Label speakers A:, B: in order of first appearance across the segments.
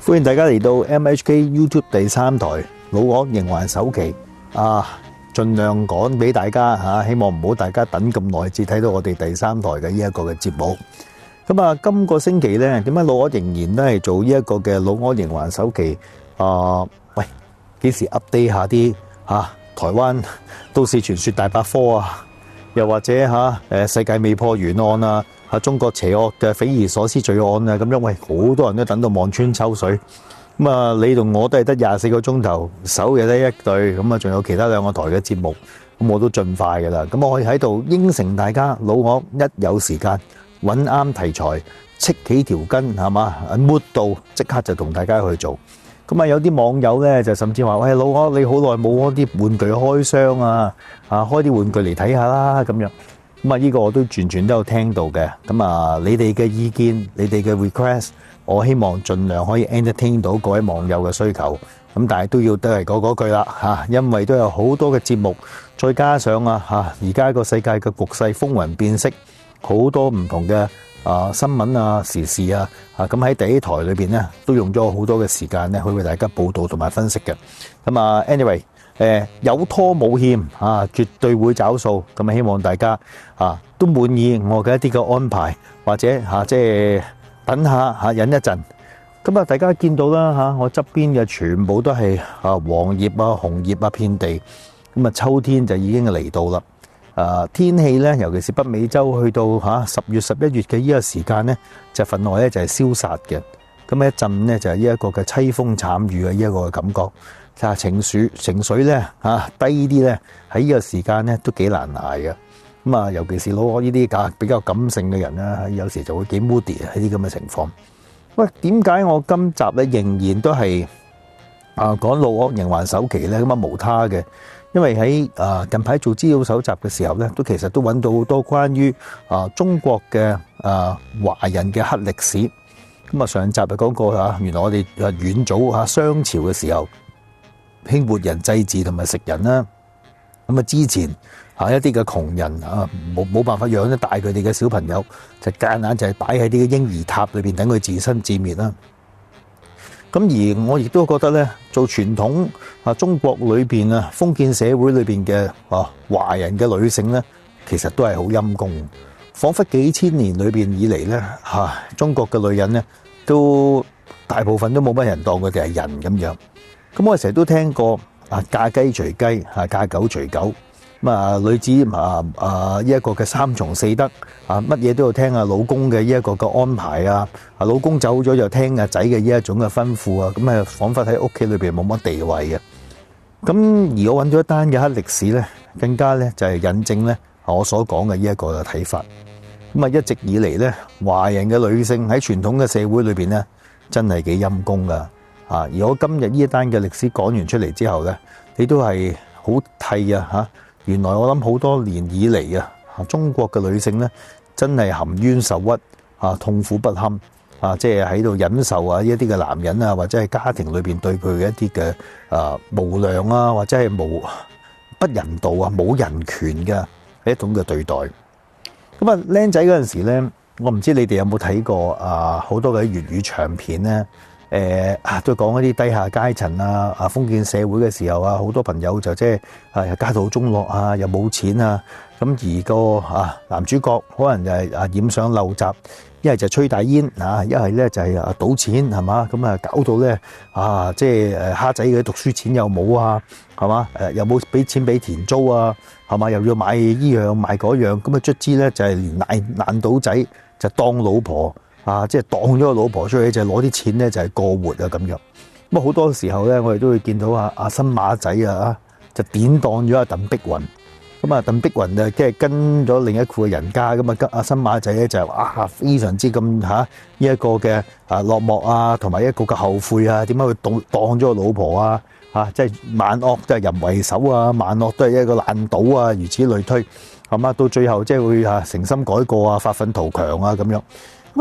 A: 歡迎大家嚟到 MHK YouTube 第3台老鵝營環首期盡量趕俾大家希望唔好大家等咁耐至睇到我哋第3台嘅呢一個嘅節目。咁今個星期呢，點解老鵝仍然都係做呢一個嘅老鵝營環首期？喂，幾時 update 下啲台灣都市傳說大百科啊？又或者世界未破懸案啊，中國邪惡嘅匪夷所思罪案啊，咁樣喂，好多人都等到望穿秋水。咁你同我都係得24個鐘頭，手又得一對，咁仲有其他2個台嘅節目，咁我都盡快噶啦。咁我可以喺度應承大家，老鵝一有時間揾啱題材，戚起條筋係嘛，mood 到即刻就同大家去做。咁有啲網友咧就甚至話：喂，老鵝你好耐冇嗰啲玩具開箱開啲玩具嚟睇下啦咁樣。呢個我都全都有聽到嘅。你哋嘅意見，你哋嘅 request， 我希望盡量可以 entertain 到各位網友嘅需求。但係都係嗰句啦因為都有好多嘅節目，再加上而家個世界嘅局勢風雲變色，好多唔同嘅新聞時事咁喺第一台裏邊咧都用咗好多嘅時間咧去為大家報道同埋分析嘅。anyway， 有拖冇欠絕對會找數。希望大家都滿意我嘅一啲嘅安排，或者即係等下忍一陣。大家見到啦我側邊嘅全部都係黃葉紅葉遍地。秋天就已經嚟到啦。天氣咧，尤其是北美洲去到10月11月嘅呢個時間咧，就份外咧就係蕭殺嘅。一陣咧就係呢一個嘅凄風慘雨嘅呢一個嘅感覺。情緒咧低啲咧喺呢個時間咧都幾難捱嘅。尤其是老鵝呢啲比較感性嘅人啦，有時就會幾 moody 喺啲咁嘅情況。喂，點解我今集咧仍然都係講老鵝營環首期咧？無他嘅。因為喺近排做資料搜集嘅時候咧，其實都揾到好多關於中國嘅華人嘅黑歷史。上集就講過原來我哋遠早商朝嘅時候興活人祭祀同埋食人啦。之前一啲嘅窮人冇辦法養得大佢哋嘅小朋友，就夾硬就係擺喺啲嬰兒塔裏邊等佢自生自滅啦。而我亦都覺得咧，做傳統中國裏邊封建社會裏邊嘅華人嘅女性咧，其實都係好陰功。彷彿幾千年裏邊以嚟咧中國嘅女人咧，都大部分都冇乜人當佢哋係人咁樣。我成日都聽過嫁雞隨雞，嫁狗隨狗。女子呢一個嘅3從4德乜嘢都要聽老公嘅呢一個嘅安排老公走咗就聽仔嘅呢一種嘅吩咐彷彿喺屋企裏邊冇乜地位嘅。而我揾咗一單嘅黑歷史咧，更加咧就係印證咧我所講嘅呢一個嘅睇法。一直以嚟咧，華人嘅女性喺傳統嘅社會裏邊咧，真係幾陰功噶而我今日呢一單嘅歷史講完出嚟之後咧，你都係好替原來我諗好多年以嚟中國嘅女性咧，真係含冤受屈痛苦不堪即係喺度忍受一啲嘅男人或者係家庭裏邊對佢嘅一啲嘅無良或者係不人道冇人權嘅一種嘅對待。僆仔嗰陣時咧，我唔知你哋有冇睇過好多嘅粵語長片咧。都講一啲低下階層封建社會嘅時候好多朋友就即係家道中落又冇錢而個男主角可能就係染上陋習，一係就吹大煙一係咧就係賭錢係嘛，搞到咧即係蝦仔嘅讀書錢又冇係嘛，又冇俾錢俾田租係嘛，又要買依樣買嗰樣，卒之咧就係連爛賭仔就當老婆。即係當咗個老婆出去，就攞啲錢咧，就係過活咁樣。好多時候咧，我哋都會見到阿新馬仔就典當咗阿鄧碧雲。鄧碧雲就即係跟咗另一戶嘅人家跟阿新馬仔咧就非常之咁呢一個嘅落寞同埋一個嘅後悔點解會當咗個老婆即係萬惡都係人為首萬惡都係一個爛賭如此類推係嘛，到最後即係會誠心改過發奮圖強咁樣。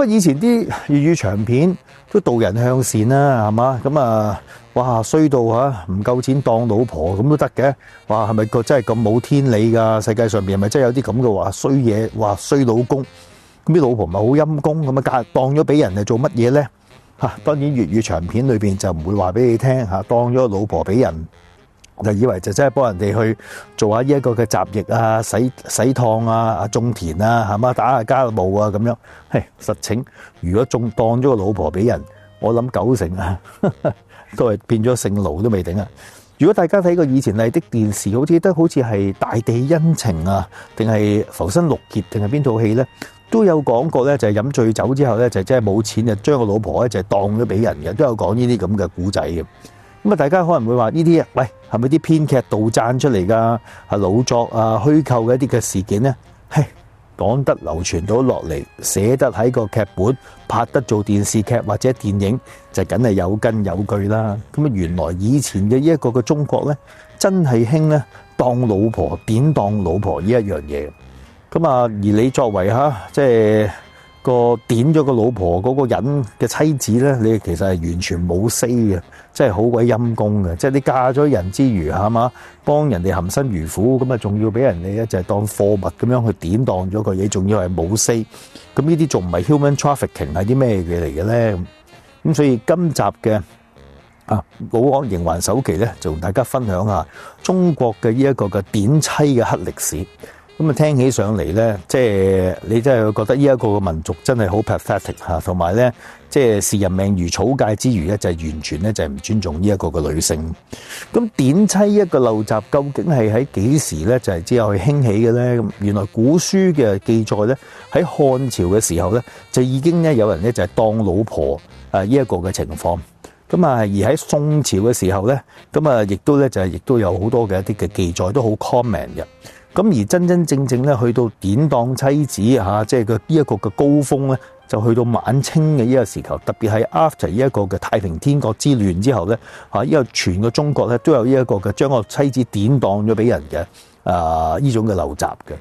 A: 以前啲粵語長片都導人向善係嘛，哇衰到唔夠錢當老婆咁都得嘅，哇係咪真係咁冇天理㗎？世界上邊係咪真係有啲咁嘅話衰嘢，話衰老公？咁啲老婆咪好陰公咁當咗俾人係做乜嘢咧？當然粵語長片裏邊就唔會話俾你聽當咗老婆俾人，就以為就真係幫人哋去做下呢一個嘅雜役啊、洗燙啊、種田啊，係嘛，打下家務啊咁樣。實情如果當咗個老婆俾人，我諗90%都係變咗性奴都未定啊！如果大家睇過以前麗的電視，好似係大地恩情啊，定係浮生六傑，定係邊套戲咧，都有講過咧，就係飲醉酒之後咧，就真係冇錢就將個老婆咧就當咗俾人嘅，都有講呢啲咁嘅古仔嘅。咁啊，大家可能會話呢啲喂係咪啲編劇杜撰出嚟㗎？係老作啊、虛構嘅一啲嘅事件咧？講得流傳到落嚟，寫得喺個劇本，拍得做電視劇或者電影，就梗係有根有據啦。咁啊，原來以前嘅呢一個嘅中國咧，真係興咧當老婆、典當老婆呢一樣嘢。咁啊，而你作為即係個典咗個老婆嗰個人嘅妻子咧，你其實係完全冇 say 嘅，真係好鬼陰公嘅。即係你嫁咗人之餘，係嘛，幫人哋含辛茹苦，咁啊仲要俾人哋咧就係當貨物咁樣去典當咗個嘢，仲要係冇 say。咁呢啲仲唔係 human trafficking 係啲咩嘢嚟嘅咧？咁所以今集嘅老柯刑環首期咧，就同大家分享下中國嘅呢一個嘅典妻嘅黑歷史。咁啊，聽起上嚟咧，即係你真係覺得呢一個嘅民族真係好 pathetic 嚇，同埋咧，即係視人命如草芥之餘咧，就係完全咧就係唔尊重呢一個嘅女性。咁典妻一個陋習，究竟係喺幾時咧就係之後去興起嘅咧？咁原來古書嘅記載咧，喺漢朝嘅時候咧，就已經咧有人咧就係當老婆呢一個嘅情況。咁啊，而喺宋朝嘅時候咧，咁啊亦都咧就係亦都有好多嘅一啲嘅記載都好 common 嘅。咁而真真正正咧，去到典當妻子即係呢一個嘅高峰咧，就去到晚清嘅呢個時候，特別係 after 呢一個嘅太平天國之亂之後咧，因為全個中國咧都有呢一個嘅將個妻子典當咗俾人嘅呢種嘅陋習嘅。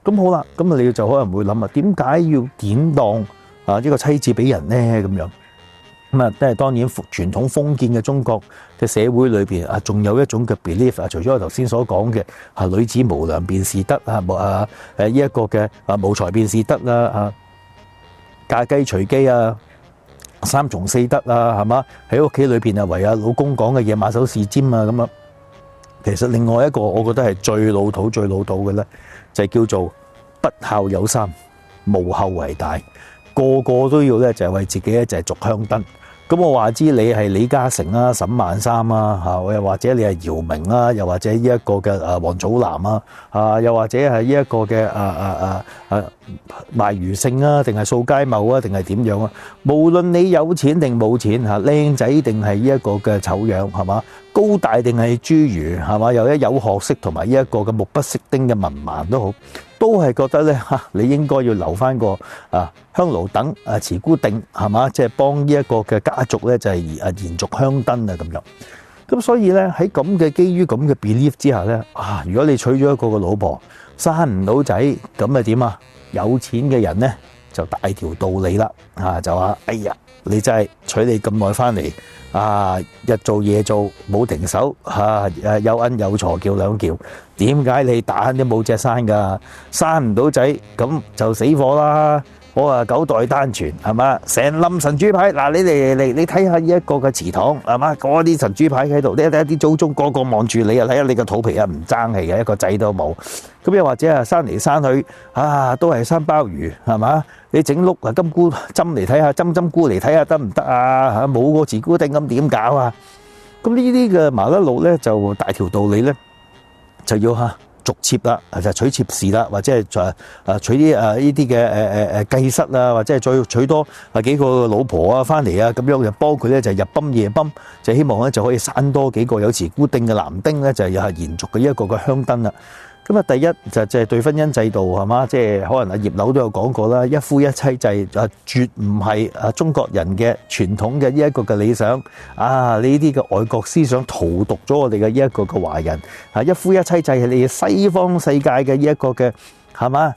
A: 咁好啦，咁啊你就可能會諗點解要典當呢個妻子俾人咧？咁樣咁啊，即係當然傳統封建嘅中國嘅社會裏邊仲有一種嘅 belief 除咗我頭先所講嘅女子無良便是德呢一個嘅無才便是德啦嫁雞隨雞三從四德係嘛，喺屋企裏邊為老公講嘅嘢馬首是瞻咁啊。其實另外一個我覺得係最老土嘅咧，就係叫做不孝有三，無後為大，個個都要咧就係為自己咧就係續香燈。咁我話知你係李嘉誠啊、沈萬三又或者你係姚明又或者呢一個嘅王祖藍又或者係呢一個嘅賣魚勝定係掃街茂定係點樣無論你有錢定冇錢靚仔定係呢一個嘅醜樣係嘛，高大定係侏儒係嘛，又有學識同埋呢一個嘅目不識丁嘅文盲都好，都係覺得咧你應該要留翻個香爐等慈姑椗係嘛，即係幫呢一個嘅家族咧就係延續香燈咁樣。咁所以咧喺咁嘅基於咁嘅 belief 之下咧如果你娶咗一個老婆生唔到仔，咁啊點有錢嘅人咧就大條道理啦就話哎呀，你真係娶你咁耐翻嚟日做夜做冇停手有恩有鋤叫兩叫，點解你打都冇隻生噶？生唔到仔咁就死火啦！我9代單傳係嘛，成冧神主牌嗱，你嚟你睇下呢一個嘅祠堂係嘛，嗰啲神主牌喺度，你睇下啲祖宗個個望住你睇下你個肚皮唔爭氣嘅，一個仔都冇。咁又或者生嚟生去都係生鮑魚係嘛？你整碌金菇針嚟睇下，針菇嚟睇下得唔得冇個慈姑椗咁點搞咁呢啲嘅麻甩佬咧就大條道理咧，就要續妾啦，就娶妾侍啦，或者係娶啲呢啲嘅繼室或者係再娶多幾個老婆翻嚟咁樣就幫佢咧就日泵夜泵，就希望咧就可以生多幾個有慈姑椗嘅男丁咧，就又係延續嘅一個嘅香燈啦。咁第一就係對婚姻制度係嘛，即係可能葉劉都有講過啦，一夫一妻制絕唔係中國人嘅傳統嘅呢一個嘅理想呢啲嘅外國思想荼毒咗我哋嘅呢一個嘅華人一夫一妻制係你西方世界嘅呢一個嘅係嘛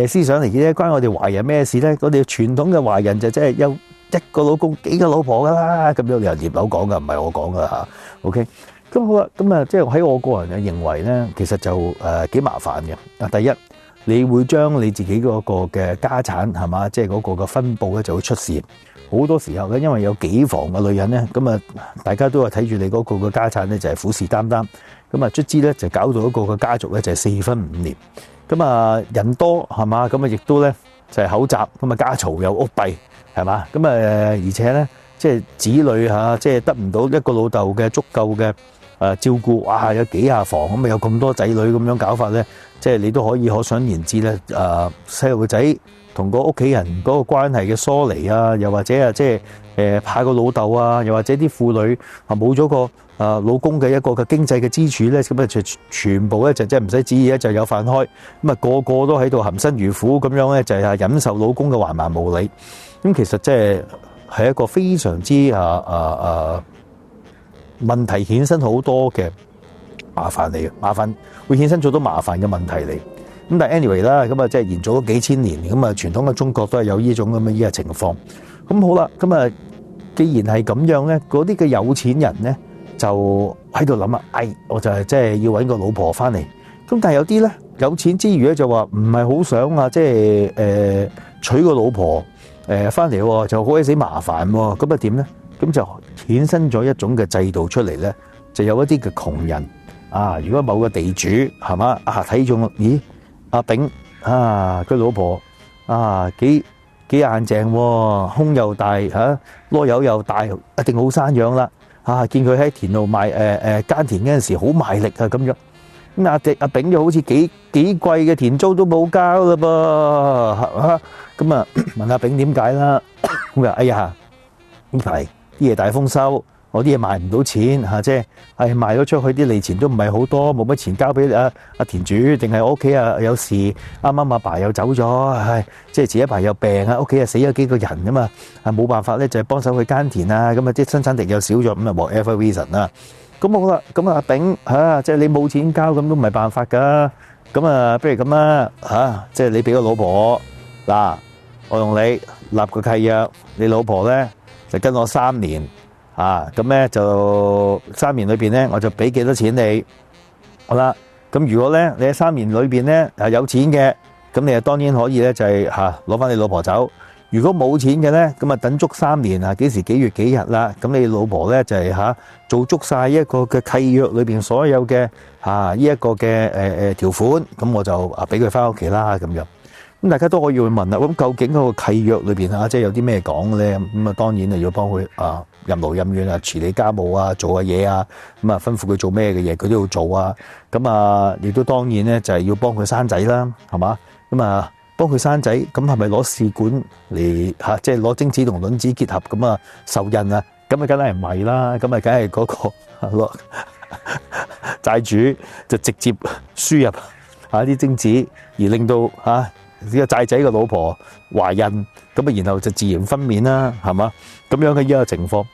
A: 思想嚟嘅啫，關我哋華人咩事咧？我哋傳統嘅華人就真係有一個老公幾個老婆噶啦，咁樣由葉劉講噶，唔係我講噶OK。咁好啦，咁即係喺我個人嘅認為咧，其實就幾麻煩嘅。第一，你會將你自己嗰個嘅家產係嘛，即係嗰個嘅分佈咧就會出事。好多時候咧，因為有幾房嘅女人咧，咁啊，大家都係睇住你嗰個嘅家產咧，就係虎視眈眈，咁啊，卒之咧就搞到一個嘅家族咧就係四分五裂，咁啊人多係嘛，咁啊亦都咧就係口雜，咁啊家嘈又屋閉係嘛，咁啊而且咧即係子女嚇，即係得唔到一個老豆嘅足夠嘅照顧，哇有幾廿房咁啊，有咁多仔女咁樣搞法咧，即係你都可以可想而知咧，細路仔同個屋企人嗰個關係嘅疏離啊，又或者即係怕個老豆啊，又或者啲婦女冇咗個老公嘅一個嘅經濟嘅支柱咧，咁啊就全部咧就即係唔使旨意咧就有飯開，咁啊個個都喺度含辛茹苦咁樣咧就係忍受老公嘅橫蠻無理，咁其實即係一個非常之問題衍生好多嘅麻煩嚟嘅，麻煩會衍生咗好多麻煩嘅問題嚟。咁但係 anyway 啦，咁啊即係延續咗幾千年，咁啊傳統嘅中國都係有呢種咁嘅依個情況。咁好啦，咁啊既然係咁樣咧，嗰啲嘅有錢人咧就喺度諗啊，我就係即係要搵個老婆翻嚟。咁但係有啲咧有錢之餘咧就話唔係好想啊，即係娶個老婆翻嚟就好鬼死麻煩喎。咁啊點咧？咁就衍生咗一種嘅制度出嚟咧，就有一啲嘅窮人啊，如果某個地主係嘛睇中，咦？阿炳佢老婆幾硬淨喎，胸又大嚇，籮柚又大，一定好生養啦見佢喺田度耕田嗰陣時好賣力咁樣。咁阿炳就好似幾貴嘅田租都冇交嘞噃咁啊問阿炳點解啦？咁啊哎呀呢排啲嘢大豐收。我啲嘢賣唔到錢即係賣咗出去啲利錢都唔係好多，冇乜錢交俾阿田主，定係我屋企有事，啱啱阿爸又走咗，即係前一排又病屋企死咗幾個人啊嘛，冇辦法咧就係幫手去耕田咁啊啲生產力又少咗，咁啊 whatever reason 啦，咁好啦，咁阿炳即係你冇錢交咁都唔係辦法噶，咁啊不如咁啦即係你俾個老婆嗱，我用你立個契約，你老婆咧就跟我3年。咁咧就3年裏邊咧，我就俾幾多錢你，好啦。咁如果咧你喺3年裏邊咧有錢嘅，咁你當然可以咧就係攞翻你老婆走。如果冇錢嘅咧，咁啊等足3年幾時幾月幾日啦，咁你老婆咧就係做足晒一個嘅契約裏邊所有嘅呢一個嘅條款，咁我就俾佢翻屋企啦咁樣。咁大家都可以去問啦，咁究竟嗰個契約裏邊即係有啲咩講嘅咧？咁啊當然係要幫佢任勞任怨處理家務做下嘢咁啊吩咐佢做咩嘅嘢佢都要做咁啊亦都當然咧就係要幫佢生仔啦，係嘛？咁啊幫佢生仔，咁係咪攞試管嚟即係攞精子同卵子結合咁啊受孕咁啊梗係唔係啦，咁啊梗係嗰個債主就直接輸入啲精子，而令到呢個債仔嘅老婆懷孕，咁啊然後就自然分娩啦，係嘛？咁樣嘅依個情況，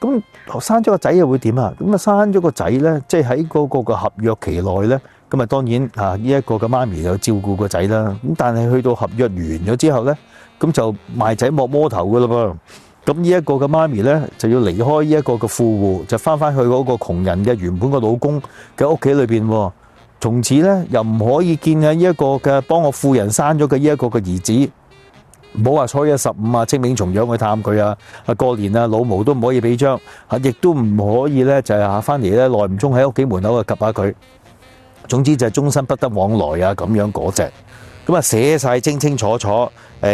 A: 咁生咗個仔又會點啊？咁啊生咗個仔咧，即係喺嗰個嘅合約期內咧，咁啊當然呢一個嘅媽咪就照顧個仔啦。咁但係去到合約完咗之後咧，咁就賣仔莫摸頭噶啦噃。咁呢一個嘅媽咪咧就要離開呢一個嘅富戶，就翻去嗰個窮人嘅原本個老公嘅屋企裏邊。從此咧又唔可以見呢一個嘅幫我富人生咗嘅呢一個嘅兒子，唔好話初一15清明重陽去探佢過年老毛都唔可以俾張亦都唔可以咧就係翻嚟咧耐唔中喺屋企門口及下佢。總之就係終身不得往來咁樣嗰隻。咁寫晒清清楚楚，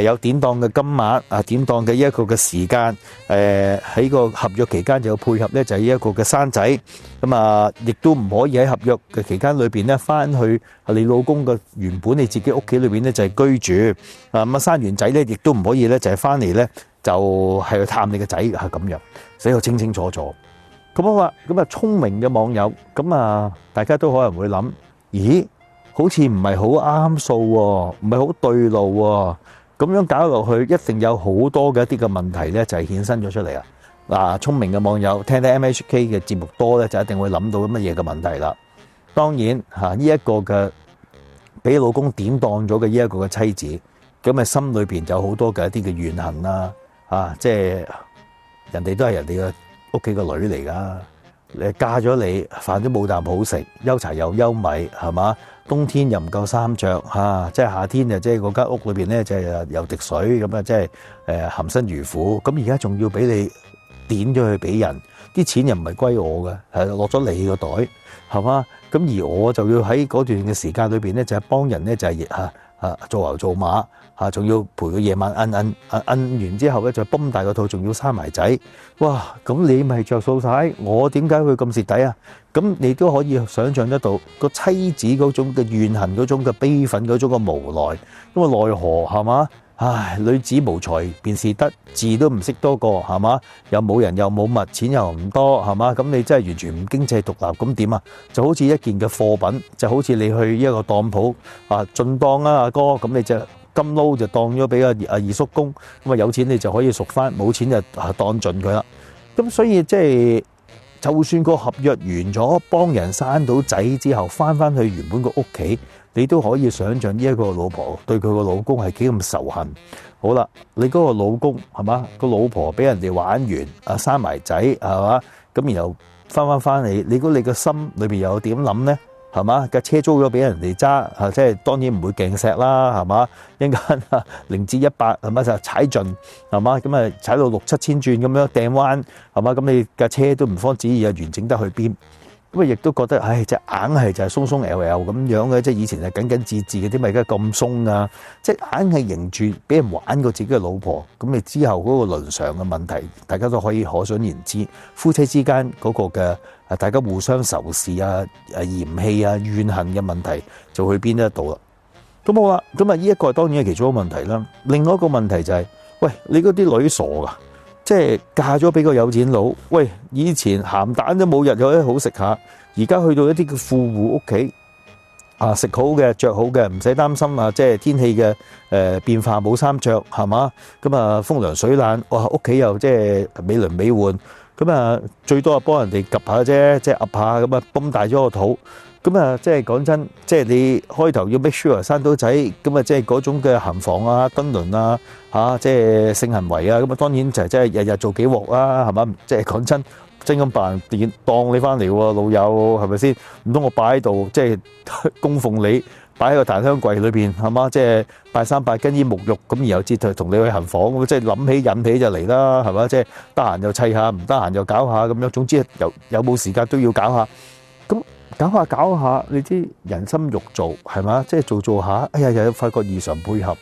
A: 有典當嘅金額典當嘅一個嘅時間，喺個合約期間就要配合咧就係一個嘅生仔，咁亦都唔可以喺合約嘅期間裏邊咧翻去你老公嘅原本你自己屋企裏邊咧就係居住，咁生完仔咧亦都唔可以咧就係翻嚟咧就係去探你嘅仔咁樣，寫到清清楚楚。咁好啦，咁聰明嘅網友，咁大家都可能會諗，咦？好似唔係好啱數喎，唔係好對路喎，咁樣搞落去一定有好多嘅一啲嘅問題咧，就係衍生咗出嚟啦。嗱，聰明嘅網友聽得 MHK 嘅節目多咧，就一定會諗到乜嘢嘅問題啦。當然呢一個嘅俾老公典當咗嘅呢一個嘅妻子，咁心裏邊就有好多嘅一啲嘅怨恨啦。即係人哋都係人哋嘅屋企嘅女嚟噶，嫁咗你，飯都冇啖好食，憂柴又憂米，係嘛？冬天又唔夠衫着嚇，即係夏天就即係嗰間屋裏邊咧，就係又滴水咁啊，即係含辛茹苦。咁而家仲要俾你點咗去俾人，啲錢又唔係歸我嘅，係落咗你個袋，係嘛？咁而我就要喺嗰段嘅時間裏邊咧，就係幫人咧，就係做牛做馬嚇，仲要陪佢夜晚摁完之後咧，就泵大個肚，仲要生埋仔。哇！咁你咪着數晒，我點解會咁蝕底啊？咁你都可以想像得到個妻子嗰種嘅怨恨、嗰種嘅悲憤、嗰種嘅無奈，因為奈何係嘛？唉，女子無才便是德，字都唔識多個係嘛？又冇人又冇物，錢又唔多係嘛？咁你真係完全唔經濟獨立，咁點啊？就好似一件嘅貨品，就好似你去一個當鋪啊，進當啊，阿哥，咁你就金撈就當咗俾阿二叔公，咁啊有錢你就可以贖翻，冇錢就當盡佢啦。咁所以即係，就算個合約完咗，幫人生到仔之後，翻去原本個屋企，你都可以想像呢一個老婆對佢個老公係幾咁仇恨。好啦，你嗰個老公係嘛？個老婆俾人哋玩完，生埋仔係嘛？咁然後翻嚟，你估你個心裏邊又點諗呢？係嘛？架車租咗俾人哋揸，即係當然唔會勁錫啦，係嘛？一陣間0至100係嘛就踩盡係嘛？咁啊踩到6、7千轉咁樣掟彎係嘛？咁你架車都唔方旨意完整得去邊？咁啊亦都覺得唉，即係硬係就係鬆鬆 L 咁樣嘅，即係以前係緊緊節節嘅，點解而家咁鬆啊？即係硬係迎住俾人玩過自己嘅老婆，咁你之後嗰個倫常嘅問題，大家都可以可想而知，夫妻之間嗰個嘅大家互相仇視啊、嫌棄啊、怨恨嘅問題就去邊一度啦。咁好啦，咁啊呢一個當然係其中一個問題啦。另外一個問題就係，喂，你嗰啲女傻噶？即係嫁咗俾個有錢佬，喂！以前鹹蛋都冇日有得好食下，而家去到一啲嘅富戶屋企，食好嘅、着好嘅，唔使擔心啊！即係天氣嘅變化冇衫着係嘛？咁啊風涼水冷，哇！屋企又即係美輪美奐，咁啊最多係幫人哋 𥄫 下啫，即係噏下咁啊，泵大咗個肚。咁啊，即係講真，即係你開頭要 make sure 生到仔，咁啊，即係嗰種嘅行房啊、敦倫啊、即係性行為啊，咁啊，當然就係即係日日做幾鑊啦，係嘛？即係講真，真咁辦電當你翻嚟喎，老友係咪先？唔通我擺喺度，即係供奉你，擺喺個檀香櫃裏邊係嘛？即係拜三拜根煙沐浴，咁然後接同你去行房，咁即係諗起引起就嚟啦，係嘛？即係得閒又砌下，唔得閒又搞下咁樣，總之有冇時間都要搞下，咁。搞下，你啲人心肉做係嘛？即係做下，哎呀又發覺異常配合，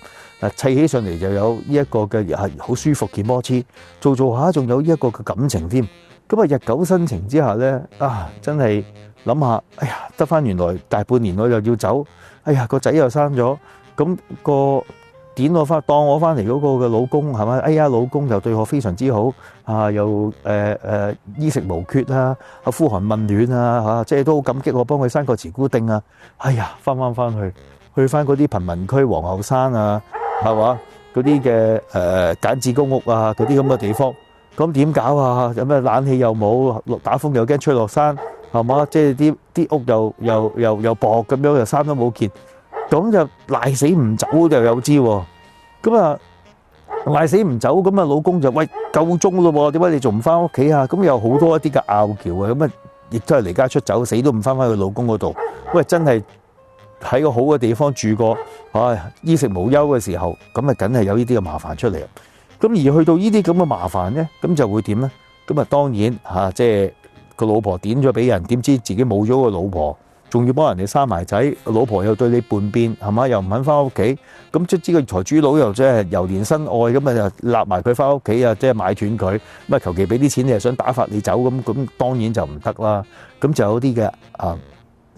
A: 砌起上嚟就有呢一個嘅係好舒服嘅摩擦，做下仲有呢一個嘅感情添。咁啊日久生情之下咧，真係諗下，哎呀得返原來大半年我又要走，哎呀個仔又生咗，咁個點我翻當我翻嚟嗰個嘅老公係咪？哎呀老公又對我非常之好。又衣食無缺啊，呼寒問暖啊，即係都好感激我幫佢生個慈姑丁啊。哎呀，翻去翻嗰啲貧民區皇后山啊，係嘛？嗰啲嘅簡置公屋啊，嗰啲咁嘅地方，咁點搞啊？有咩冷氣又冇，打風又驚吹落山，係嘛？即係啲屋又薄咁樣，又衫都冇件，咁就賴死唔走就有知喎。咁啊〜賴死唔走，咁啊老公就喂夠鐘咯喎，點解你仲唔翻屋企啊？咁有好多一啲嘅拗撬啊，咁啊亦都係離家出走，死都唔翻去老公嗰度。喂，真係喺個好嘅地方住過，衣食無憂嘅時候，咁啊梗係有呢啲嘅麻煩出嚟。咁而去到呢啲咁嘅麻煩咧，咁就會點咧？咁啊當然即係個老婆點咗俾人，點知自己冇咗個老婆。仲要幫人哋生埋仔，老婆又對你叛變，係嘛？又唔肯翻屋企，咁即知個財主佬又即係由憐生愛，咁啊就立埋佢翻屋企啊，即係買斷佢，咁啊求其俾啲錢你，又想打發你走，咁當然就唔得啦。咁就有啲嘅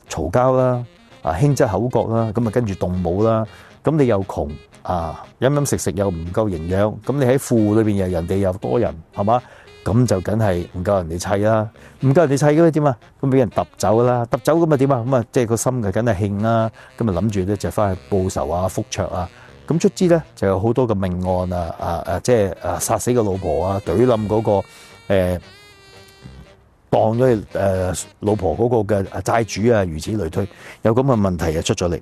A: 嘈交啦，輕則口角啦，咁啊跟住動武啦。咁你又窮飲食又唔夠營養，咁你喺富裏邊又人哋又多人，係嘛？咁就梗係唔夠人哋砌啦，唔夠人哋砌咁點啊？咁俾人揼走啦，揼走咁啊點啊？咁啊即係個心就梗係興啦，咁啊諗住咧就翻去報仇啊、復卓啊，咁卒之咧就有好多嘅命案即係殺死個老婆啊，懟冧嗰個當咗老婆嗰個嘅債主啊，如此類推，有咁嘅問題就出咗嚟。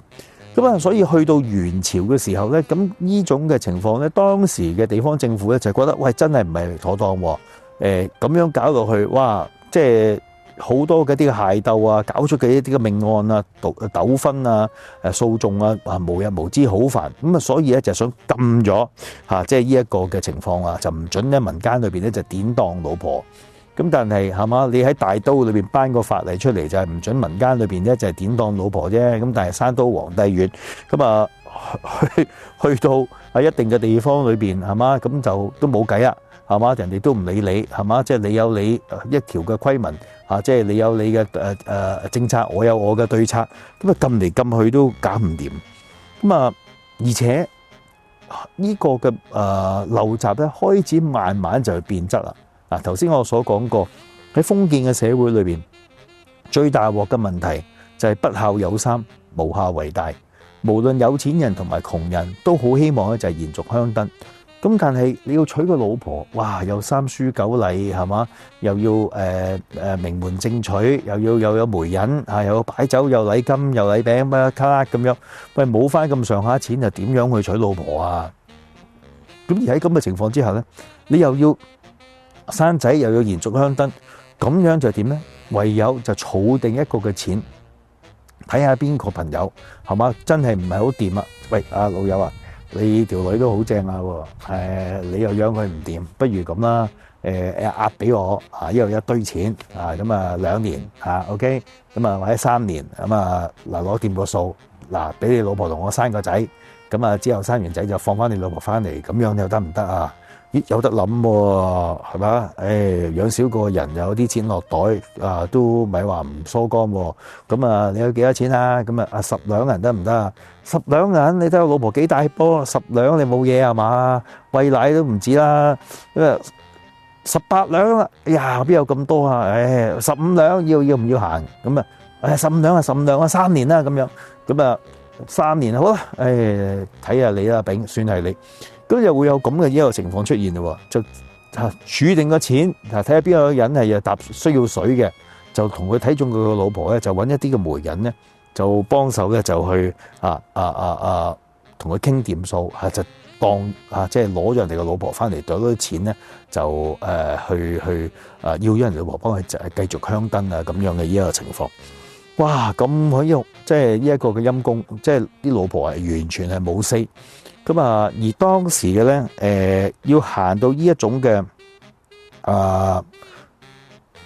A: 咁啊，所以去到元朝嘅時候咧，咁呢種嘅情況咧，當時嘅地方政府咧就覺得喂真係唔係妥當喎。咁樣搞落去，哇！即係好多嘅啲械鬥啊，搞出嘅一啲嘅命案啊、糾紛啊、訴訟啊，無日無之好煩。咁啊，所以咧就想禁咗即係呢一個嘅情況啊，就唔準咧民間裏邊咧就典當老婆。咁但係係嘛，你喺大都裏邊頒個法例出嚟，就係唔準民間裏邊咧就係典當老婆啫。咁但係山都皇帝縣咁啊，去到一定嘅地方裏邊係嘛，咁就都冇計啦。係嘛？人哋都唔理你，係嘛？即係你有你一條嘅規文，即係你有你嘅政策，我有我嘅對策，咁啊撳嚟撳去都搞唔掂。咁啊，而且呢個嘅陋習咧，開始慢慢就變質啦。嗱，頭先我所講過喺封建嘅社會裏邊，最大鑊嘅問題就係不孝有三，無孝為大。無論有錢人同埋窮人都好希望咧，就係延續香燈。咁但係你要娶個老婆，哇！又三書九禮係嘛，又要名門正娶，又有媒人又有擺酒，又禮金，又禮餅乜卡啦咁樣。喂，冇翻咁上下錢，就點樣去娶老婆啊？咁而喺咁嘅情況之下咧，你又要生仔，又要延續香燈，咁樣就點咧？唯有就儲定一個嘅錢，睇下邊個朋友係嘛，真係唔係好掂啊！喂，阿老友啊！你條女都好正啊喎，你又養佢唔掂，不如咁啦，押俾我，呢度一堆錢，咁啊2年，OK，咁啊或者3年，咁啊嗱攞掂個數，嗱俾你老婆同我生個仔，咁啊之後生完仔就放翻你老婆翻嚟，咁樣又得唔得啊？咦，有得諗喎，係嘛？養少個人有啲錢落袋，都咪話唔疏乾喎。咁啊，你有幾多錢啊？咁啊，10兩銀得唔得啊？10兩銀，你睇我老婆幾大波，10兩你冇嘢係嘛？餵奶都唔止啦。咁啊，18兩啦，哎呀，邊有咁多啊？15兩要唔要行？咁啊，15兩啊，15兩啊，3年啦咁樣。咁啊，3年好啦，睇下你啦，丙，算係你。咁又會有咁嘅一個情況出現咯，就儲定個錢，睇下邊個人係又搭需要水嘅，就同佢睇中佢個老婆咧，就揾一啲嘅媒人咧，就幫手咧，就去同佢傾掂數，就當即係攞咗人哋個老婆翻嚟，攞咗啲錢咧，就去要咗人哋老婆幫佢繼續香燈啊咁樣嘅呢一個情況。哇！咁可以即係呢一個嘅陰公，即係啲老婆係完全係冇 say。咁啊，而當時嘅咧，要行到呢一種嘅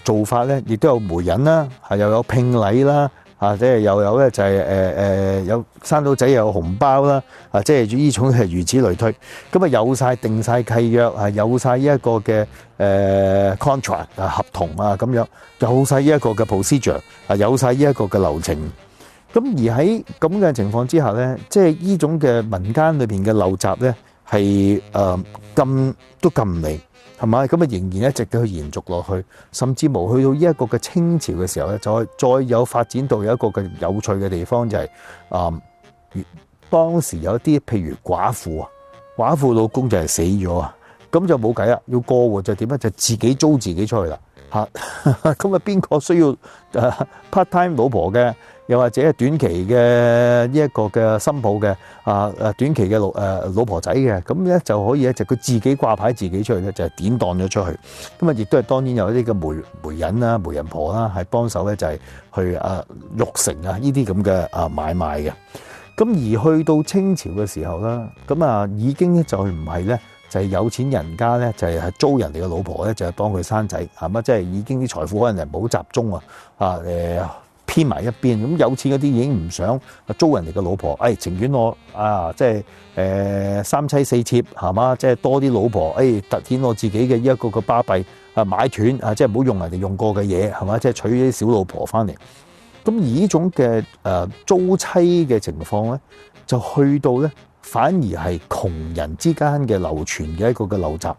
A: 做法咧，亦都有媒人啦，又有聘禮啦，即係又有咧就係有生到仔又有紅包啦，即係呢種係如此類推。咁啊，有晒定晒契約，有晒呢一個嘅contract 合同啊咁樣，有晒呢一個嘅 procedure 有晒呢一個嘅流程。咁而喺咁嘅情況之下咧，即係呢種嘅民間裏邊嘅陋習咧，係禁都禁唔嚟，係咪？咁啊仍然一直都去延續落去，甚至乎去到呢一個嘅清朝嘅時候咧，再有發展到有一個嘅有趣嘅地方就係當時有啲譬如寡婦老公就係死咗啊，咁就冇計啦，要過活就點咧？就自己租自己出去啦嚇。咁啊邊個需要part time 老婆嘅？又或者係短期嘅呢一個嘅新抱嘅短期嘅老婆仔嘅，咁咧就可以咧就佢自己掛牌自己出去咧就係典當咗出去。咁啊亦都係當然有一啲嘅媒人啦、媒人婆啦，係幫手咧就係去育成呢啲咁嘅買賣嘅。咁而去到清朝嘅時候啦，咁啊已經咧就唔係咧就係有錢人家咧就係租人哋嘅老婆咧就係幫佢生仔，係嘛？即係已經啲財富可能係冇集中偏埋一邊，咁有錢嗰啲已經唔想租人哋嘅老婆，情願我即係3妻4妾係嘛，即係多啲老婆，突顯我自己嘅一個個巴閉買斷即係唔好用人哋用過嘅嘢係嘛，即係娶啲小老婆翻嚟。咁而呢種嘅租妻嘅情況咧，就去到咧反而係窮人之間嘅流傳嘅一個嘅陋習，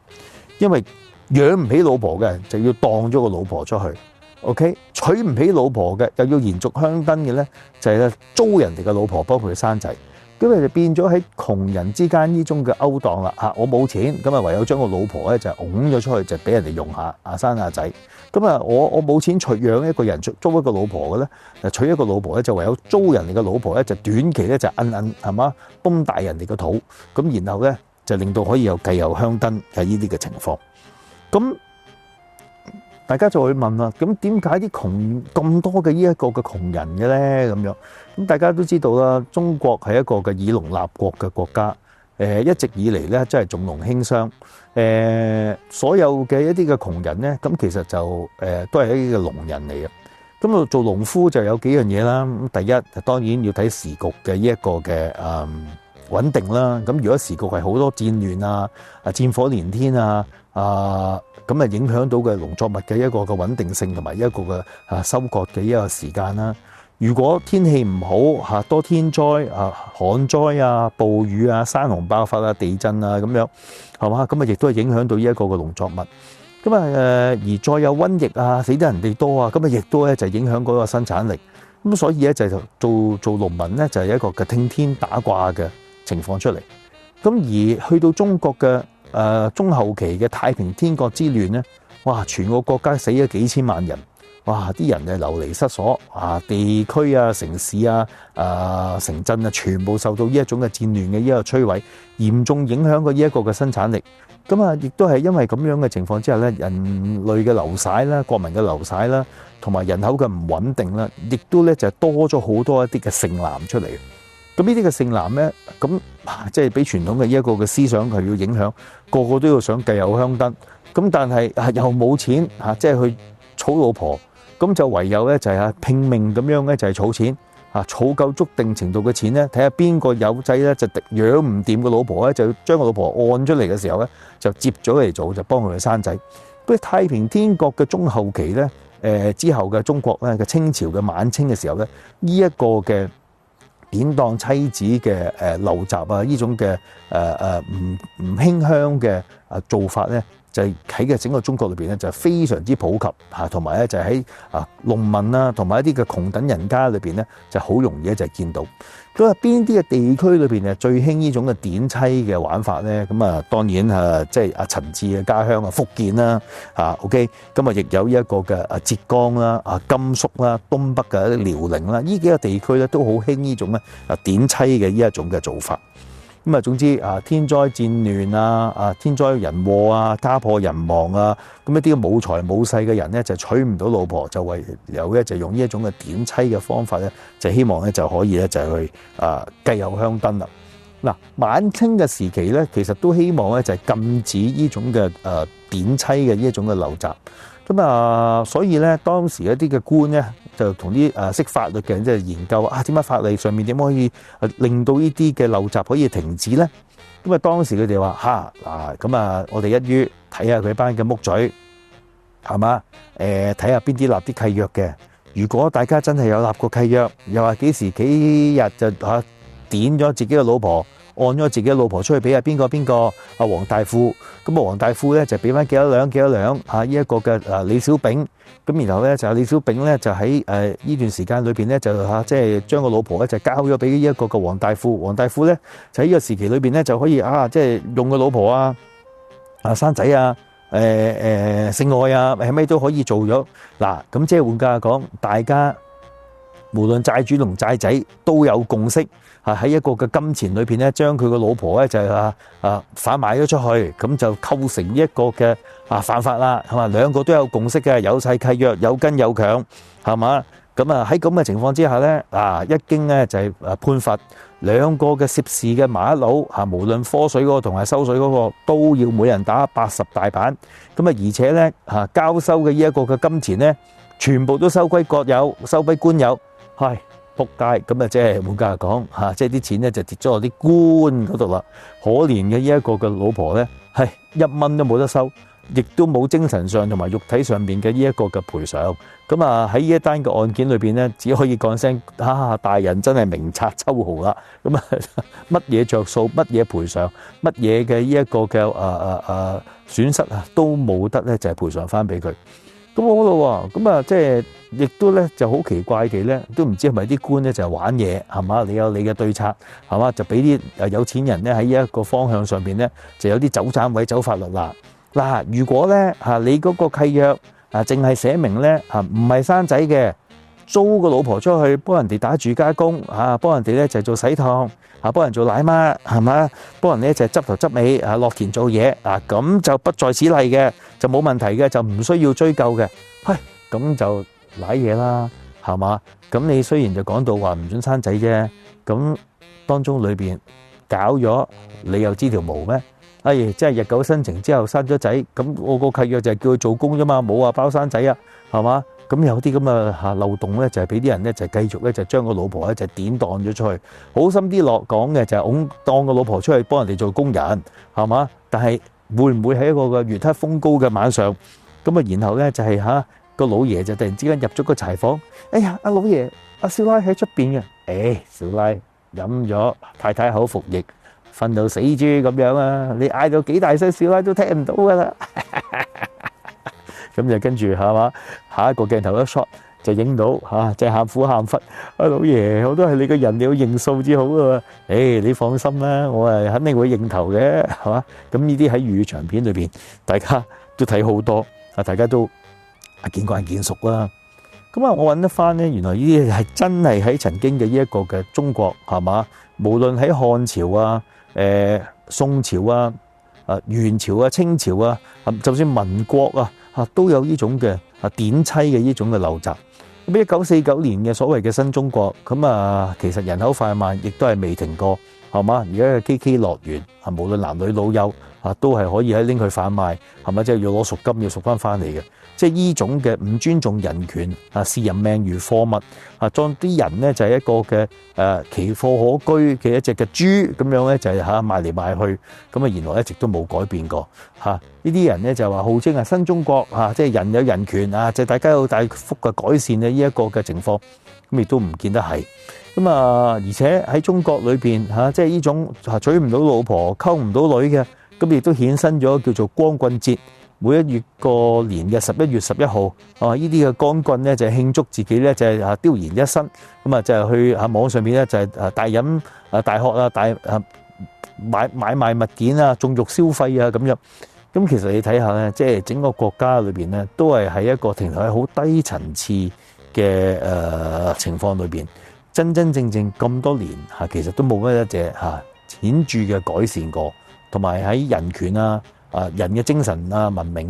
A: 因為養唔起老婆嘅就要當咗個老婆出去。OK， 娶唔起老婆嘅又要延續香燈嘅咧，就係咧租人哋嘅老婆幫佢生仔，咁就變咗喺窮人之間呢種嘅勾當啦嚇。我冇錢，咁啊唯有將個老婆咧就拱咗出去，就俾人哋用下生下仔。咁啊我冇錢養一個人租一個老婆嘅咧，娶一個老婆咧就唯有租人哋嘅老婆咧，就短期咧就係嘛，崩大人哋個肚，咁然後咧就令到可以有繼有香燈係呢啲嘅情況。咁大家就會問啦，咁點解啲咁多嘅呢一個嘅窮人嘅咧？咁樣咁大家都知道啦，中國係一個嘅以農立國嘅國家，一直以嚟咧真係重農輕商，所有嘅一啲嘅窮人咧，咁其實就都係一啲嘅農人嚟嘅。咁啊，做農夫就有幾樣嘢啦。咁第一，當然要睇時局嘅呢一個嘅穩定啦。咁如果時局係好多戰亂啊、戰火連天啊、咁啊影響到嘅農作物嘅一個嘅穩定性同埋一個嘅收割嘅一個時間啦。如果天氣唔好多天災旱災啊、暴雨啊、山洪爆發啊、地震啊咁樣，係嘛？咁啊亦都係影響到呢一個嘅農作物。咁而再有瘟疫啊，死得人哋多啊，咁啊亦都咧就影響嗰個生產力。咁所以咧就做農民咧就係一個嘅聽天打卦嘅情況出嚟。咁而去到中國嘅中後期嘅太平天國之亂咧，哇！全個國家死咗幾千萬人，哇！啲人就流離失所地區啊、城市啊、城鎮啊，全部受到呢一種嘅戰亂嘅呢個摧毀，嚴重影響過呢一個嘅生產力。咁啊，亦都係因為咁樣嘅情況之下咧，人類嘅流徙啦、國民嘅流徙啦，同埋人口嘅唔穩定啦，亦都咧就多咗好多一啲嘅剩男出嚟。咁呢啲嘅剩男咧，咁即係俾傳統嘅呢一個嘅思想係要影響，個個都要想繼有香燈。咁但係又冇錢即係去儲老婆，咁就唯有咧就係拼命咁樣咧就係儲錢。儲夠足定程度嘅錢咧，睇下邊個有仔咧就養唔掂個老婆咧，就將個老婆按出嚟嘅時候咧，就接咗嚟做，就幫佢哋生仔。不過太平天國嘅中後期咧，之後嘅中國咧嘅清朝嘅晚清嘅時候咧，呢一個嘅典當妻子嘅陋習啊，呢種嘅唔馨香嘅做法咧，就係喺嘅整個中國裏邊咧，就係非常之普及嚇，同埋咧就喺農民啦，同埋一啲嘅窮等人家裏邊咧，就好容易咧就係見到。咁啊，邊啲嘅地區裏邊係最興呢種嘅典妻嘅玩法咧？咁啊，當然即係陳志嘅家鄉福建啦，OK，咁啊亦有呢一個嘅浙江啦、甘肅啦、東北嘅遼寧啦，呢幾個地區咧都好興呢種咧典妻嘅呢一種嘅做法。咁啊，總之天災戰亂天災人禍家破人亡咁一啲冇財冇勢嘅人咧就娶唔到老婆，就唯有咧就用呢一種嘅典妻嘅方法咧，就希望咧就可以咧就去繼有香燈啦。嗱，晚清嘅時期咧，其實都希望咧就係禁止呢種嘅典妻嘅呢一種嘅陋習。咁所以咧當時一啲嘅官咧就同啲識法律嘅人即係研究點解法例上面點可以令到呢啲嘅陋習可以停止咧？咁當時佢哋話我哋一於睇下佢班嘅木嘴係嘛？睇下邊啲立啲契約嘅。如果大家真係有立過契約，又話幾時幾日就點咗自己嘅老婆，按咗自己嘅老婆出去俾邊個黃大富，咁黃大富咧就俾翻幾多兩呢一個嘅李小丙，咁然後咧就李小丙咧就喺呢段時間裏邊咧就即係將個老婆咧就交咗俾呢一個嘅黃大富，黃大富咧就喺呢個時期裏邊咧就可以即係用個老婆生仔性愛係咪都可以做咗。嗱，咁即係換句話講，大家無論債主同債仔都有共識，喺一個嘅金錢裏邊咧，將佢個老婆咧就係販賣咗出去，咁就構成一個嘅犯法啦，係嘛？兩個都有共識嘅，有晒契約，有根有強，係嘛？咁喺咁嘅情況之下咧，一經咧就係判罰兩個嘅涉事嘅麻甩佬無論科水嗰個同埋收水嗰個都要每人打80大板，咁而且咧交收嘅呢一個嘅金錢咧，全部都收歸國有，收歸官有，係仆街。咁即係換句話講即係啲錢咧就跌咗落啲官嗰度啦。可憐嘅呢一個嘅老婆咧，係1蚊都冇得收，亦都冇精神上同埋肉體上面嘅呢一個嘅賠償。咁喺呢一單嘅案件裏邊咧，只可以講聲大人真係明察秋毫啦。咁乜嘢着數，乜嘢賠償，乜嘢嘅呢一個嘅損失都冇得咧，就係賠償翻俾佢。咁好咯喎，咁即係亦都咧就好奇怪嘅咧，都唔知係咪啲官咧就係玩嘢係嘛？你有你嘅對策係嘛？就俾啲有錢人咧喺呢一個方向上邊咧就有啲走盞位走法律啦。如果咧你嗰個契約淨係寫明咧唔係生仔嘅，租個老婆出去幫人哋打住家工，幫人哋咧就做洗燙，幫人做奶媽，係嘛？幫人咧就執頭執尾，落田做嘢，咁就不在此例嘅，就冇問題嘅，就唔需要追究嘅。咁就賴嘢啦，係嘛？咁你雖然就講到話唔准生仔啫，咁當中裏邊搞咗，你又知條毛咩？即係日久生情之後生咗仔，咁我個契約就係叫佢做工啫嘛，冇話包生仔啊，係嘛？咁有啲咁嘅漏洞咧，就係俾啲人咧就繼續咧就將個老婆咧就典當咗出去，好心啲落講嘅就係當個老婆出去幫人哋做工人，係嘛？但係會唔會喺一個嘅月黑風高嘅晚上，咁啊然後咧就係個老爺就突然之間入咗個柴房，哎呀阿老爺，阿少奶喺出邊嘅，少奶飲咗太太口服液，瞓到死豬咁樣啊！你嗌到幾大聲，少奶都聽唔到噶啦。咁就跟住係嘛，下一個鏡頭一 shot 就影到即係喊苦喊忽，老爺我都係你個人，你要認數至好啊！你放心啦，我係肯定會認頭嘅，係嘛？咁呢啲喺粵語長片裏邊，大家都睇好多，大家都見慣見熟啦。咁我揾得翻咧，原來呢啲係真係喺曾經嘅呢一個嘅中國，係嘛？無論喺漢朝啊、宋朝啊、元朝啊、清朝啊，就算民國啊，都有呢種嘅典妻嘅呢種嘅陋習。咁1949年嘅所謂嘅新中國，咁其實人口販賣亦都係未停過，係嘛？而家嘅 KK 樂園無論男女老幼都係可以喺拎去販賣，係咪？即係要攞贖金，要贖翻翻嚟嘅。即係呢種嘅唔尊重人權，視人命如貨物，將啲人咧就係一個嘅奇貨可居嘅一隻嘅豬咁樣咧，就係賣嚟賣去，咁原來一直都冇改變過呢啲人咧就話號稱新中國即係人有人權即係大家有大幅嘅改善呢一個嘅情況，咁亦都唔見得係。咁而且喺中國裏邊即係呢種娶唔到老婆、溝唔到女嘅，咁亦都衍生咗叫做光棍節。每一月個年嘅11月11號，呢啲嘅光棍咧就係慶祝自己咧就係孑然一身，咁就係去網上邊咧就係大飲大喝買賣物件縱慾消費咁樣。咁其實你睇下咧，即係整個國家裏邊咧都係喺一個停留喺好低層次嘅情況裏邊，真真正正咁多年其實都冇乜一隻顯著嘅改善過，同埋喺人權人嘅精神文明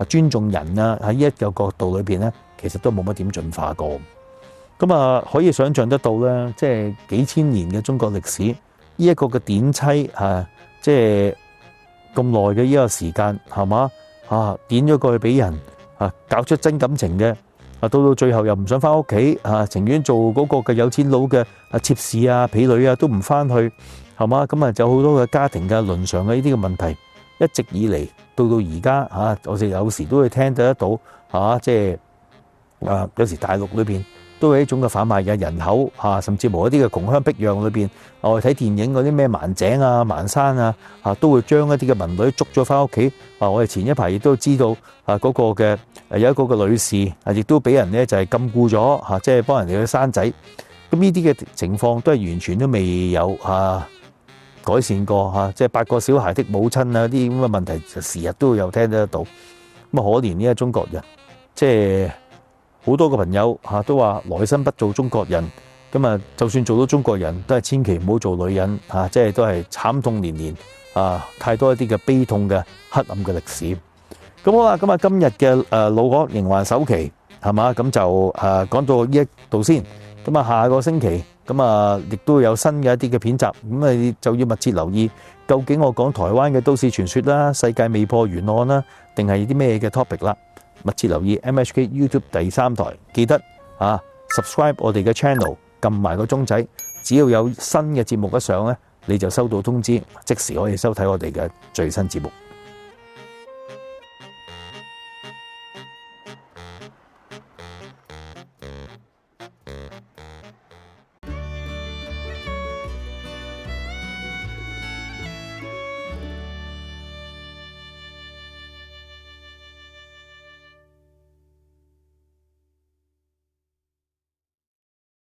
A: 尊重人喺呢一個角度裏邊咧，其實都冇乜點進化過。咁可以想象得到咧，即係幾千年嘅中國歷史，呢一個嘅典妻即係咁耐嘅呢個時間，係嘛典咗過去俾人搞出真感情嘅，到最後又唔想翻屋企情願做嗰個嘅有錢佬嘅妾侍婢女都唔翻去，係嘛？咁就好多嘅家庭嘅倫常嘅呢啲嘅問題。一直以嚟到而家我哋有時都會聽得到即係有時大陸裏邊都係一種嘅販賣嘅人口甚至乎一啲嘅窮鄉僻壤裏邊，我哋睇電影嗰啲咩萬井萬山都會將一啲嘅民女捉咗翻屋企。我哋前一排亦都知道嗰個嘅有一個嘅女士亦都俾人咧就係禁錮咗即係幫人哋去生仔。咁呢啲嘅情況都係完全都未有改善過即係8個小孩的母親啲咁嘅問題，時日都有聽得到。咁可憐呢個中國人，即係好多個朋友都話來生不做中國人。咁就算做到中國人，都係千祈唔好做女人即係都係慘痛連連太多一啲嘅悲痛嘅黑暗嘅歷史。咁好啦，咁今日嘅老柯營環首期係嘛，咁就講到呢一度先。咁下個星期亦都有新嘅一啲嘅片集，咁你就要密切留意，究竟我講台灣嘅都市傳說啦、世界未破懸案啦，定係啲咩嘅 topic 啦？密切留意 MHK YouTube 第3台，記得subscribe 我哋嘅 channel， 撳埋個鐘仔，只要有新嘅節目一上咧，你就收到通知，即時可以收睇我哋嘅最新節目。